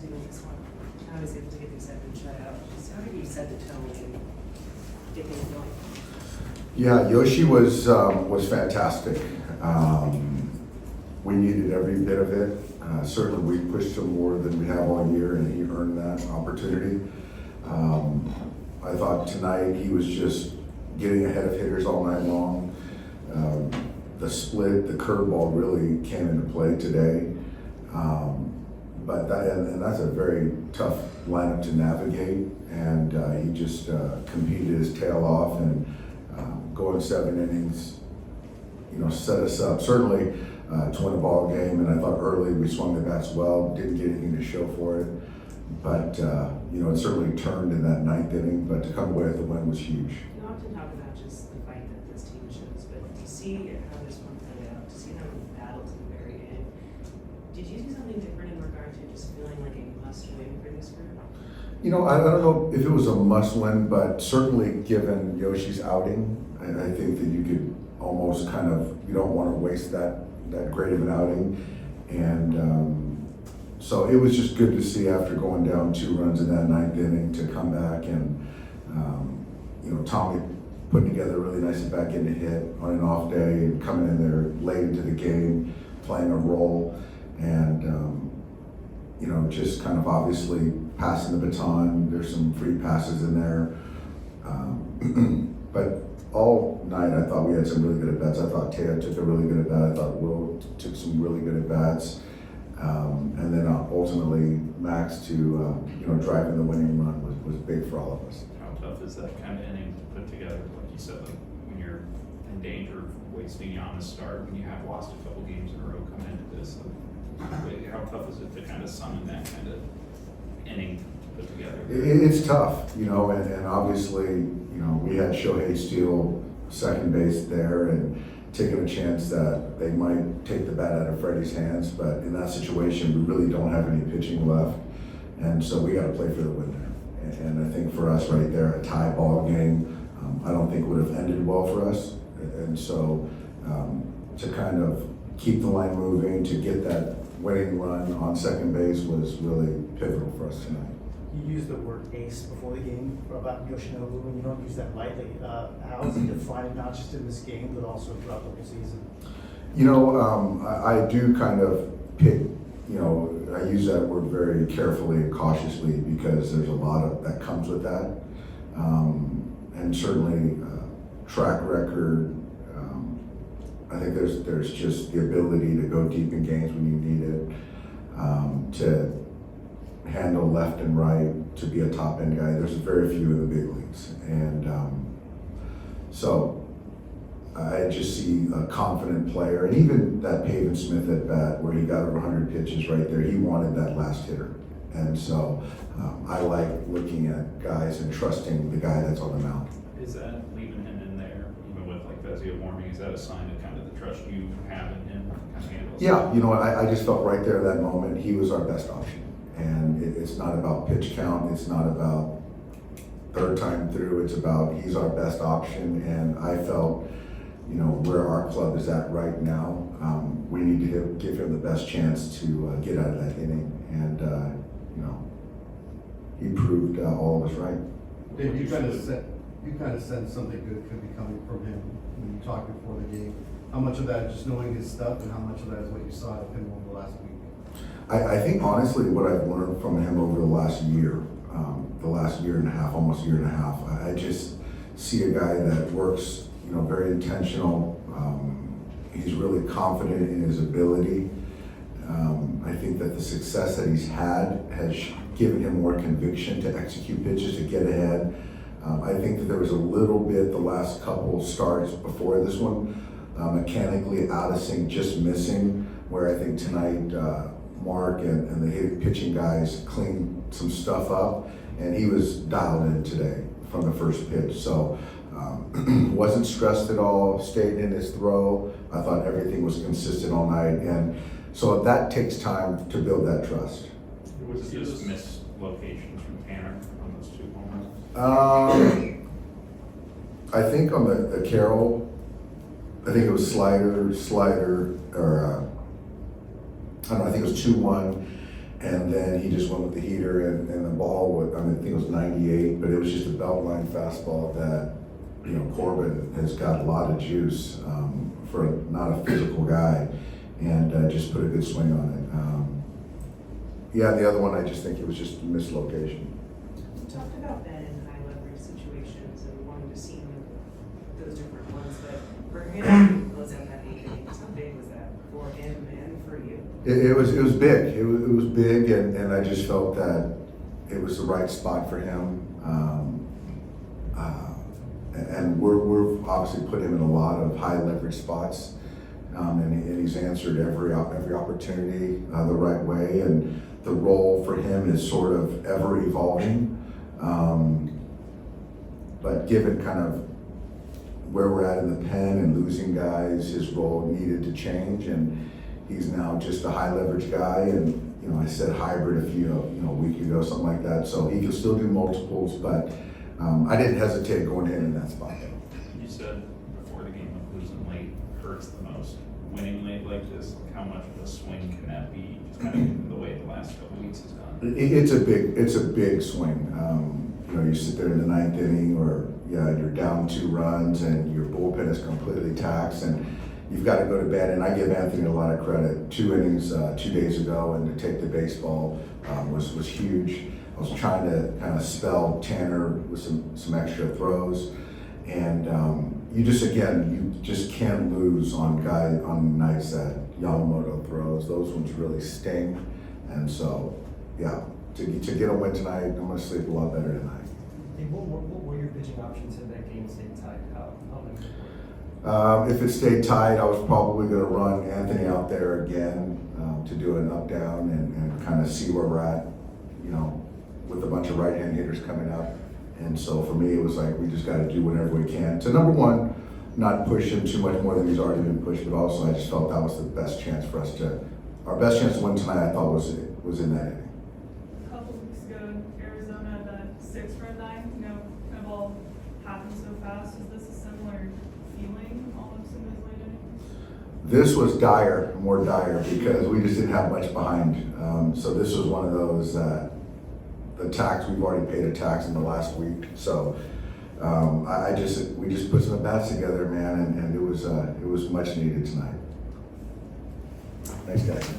to this one? How was able to get the second shutout? Just how did you set the tone and get things going? Yeah, Yoshi was fantastic. We needed every bit of it. Certainly we pushed him more than we have all year, and he earned that opportunity. I thought tonight he was just getting ahead of hitters all night long. The split, the curveball really came into play today. But that's a very tough lineup to navigate, and he just competed his tail off and going 7 innings, set us up certainly to win a ball game. And I thought early we swung the bats well, didn't get anything to show for it, but it certainly turned in that 9th inning. But to come away with the win was huge. You often talk about just the fight that this team shows, but to see how this one played out, to see how we battled to the very end, did you do something different in regard to just feeling like a must-win for this group? I don't know if it was a must-win, but certainly given Yoshi's outing, I think that you could almost you don't want to waste that great of an outing. And so it was just good to see after going down 2 runs in that 9th inning to come back and, Tommy putting together a really nice back-end hit on an off day and coming in there late into the game, playing a role. And, just obviously passing the baton. There's some free passes in there. But all night I thought we had some really good at-bats. I thought Taya took a really good at-bat. I thought Will took some really good at-bats. And then ultimately Max to, driving the winning run was big for all of us. How tough is that kind of inning to put together? Like you said, when you're in danger of wasting Yama's start, when you have lost a couple games in a row coming into this, how tough is it to kind of summon that kind of inning to put together? It's tough, and obviously, we had Shohei steal second base there and taking a chance that they might take the bat out of Freddie's hands, but in that situation, we really don't have any pitching left, and so we got to play for the win there. And I think for us right there, a tie ball game, I don't think would have ended well for us, and so to keep the line moving, to get that winning run on second base was really pivotal for us tonight. You used the word ace before the game about Yoshinobu, and you don't use that lightly. How is he defined not just in this game, but also throughout the whole season? I do pick, I use that word very carefully and cautiously because there's a lot that comes with that. And certainly track record, I think there's just the ability to go deep in games when you need it, to handle left and right, to be a top end guy. There's very few in the big leagues, and so I just see a confident player. And even that Pavin Smith at bat where he got over 100 pitches right there, he wanted that last hitter. And so I like looking at guys and trusting the guy that's on the mound. Is that leaving him in there, even with Vezia warming, is that a sign of kind of the trust you have in him? Yeah, I just felt right there that moment he was our best option. And it's not about pitch count, it's not about third time through, it's about he's our best option. And I felt, where our club is at right now, we need to give him the best chance to get out of that inning. And, he proved all of us right. Dave, you kind of sense something good could be coming from him when you talked before the game. How much of that is just knowing his stuff, and how much of that is what you saw of him over the last week? I think honestly what I've learned from him over the last year, and a half, almost year and a half, I just see a guy that works, very intentional. He's really confident in his ability. I think that the success that he's had has given him more conviction to execute pitches, to get ahead. I think that there was a little bit the last couple starts before this one, mechanically out of sync, just missing, where I think tonight Mark and the pitching guys cleaned some stuff up, and he was dialed in today from the first pitch. So wasn't stressed at all, stayed in his throw. I thought everything was consistent all night, and so that takes time to build that trust. Was it just missed locations from Tanner on those 2 home runs? I think on the Carroll, I think it was slider, or I don't know, I think it was 2-1, And then he just went with the heater, and the ball was, I mean, I think it was 98, but it was just a belt line fastball that, you know, Corbin has got a lot of juice for not a physical guy, and just put a good swing on it. Yeah, the other one, I just think it was just a mislocation. You talked about Ben in high leverage situations and wanting to see him in those different ones, but for him, to close out that 8 innings, how big was that for him and for you? It was big. It was big, and I just felt that it was the right spot for him. And we're obviously put him in a lot of high leverage spots, and he's answered every opportunity the right way. And the role for him is sort of ever evolving. But given kind of where we're at in the pen and losing guys, his role needed to change, and he's now just a high leverage guy. And you know, I said hybrid a week ago, something like that. So he can still do multiples, but I didn't hesitate going in that spot. You said before the game that losing late hurts the most. Winning late like this, like how much of a swing can that be? Just kind of the way the last couple weeks has gone. It's a big swing. You know, you sit there in the 9th inning, or you're down 2 runs, and your bullpen is completely taxed, and you've got to go to bed. And I give Anthony a lot of credit. 2 innings 2 days ago, and to take the baseball was huge. I was trying to kind of spell Tanner with some extra throws, and you just can't lose on nights that Yamamoto throws. Those ones really sting, and so to get a win tonight, I'm gonna sleep a lot better tonight. Hey, what were your pitching options if that game stayed tied? How many were? If it stayed tight, I was probably gonna run Anthony out there again to do an up down and kind of see where we're at, you know, with a bunch of right-hand hitters coming up. And so for me, it was like, we just got to do whatever we can to, number one, not push him too much more than he's already been pushed, but also I just felt that was the best chance for us our best chance to win tonight, I thought was in that inning. A couple weeks ago, Arizona, that 6-run night, kind of all happened so fast. Is this a similar feeling almost in those late innings? This was more dire, because we just didn't have much behind. So this was one of those that we've already paid a tax in the last week. So we just put some bats together, man, and it was much needed tonight. Thanks, guys.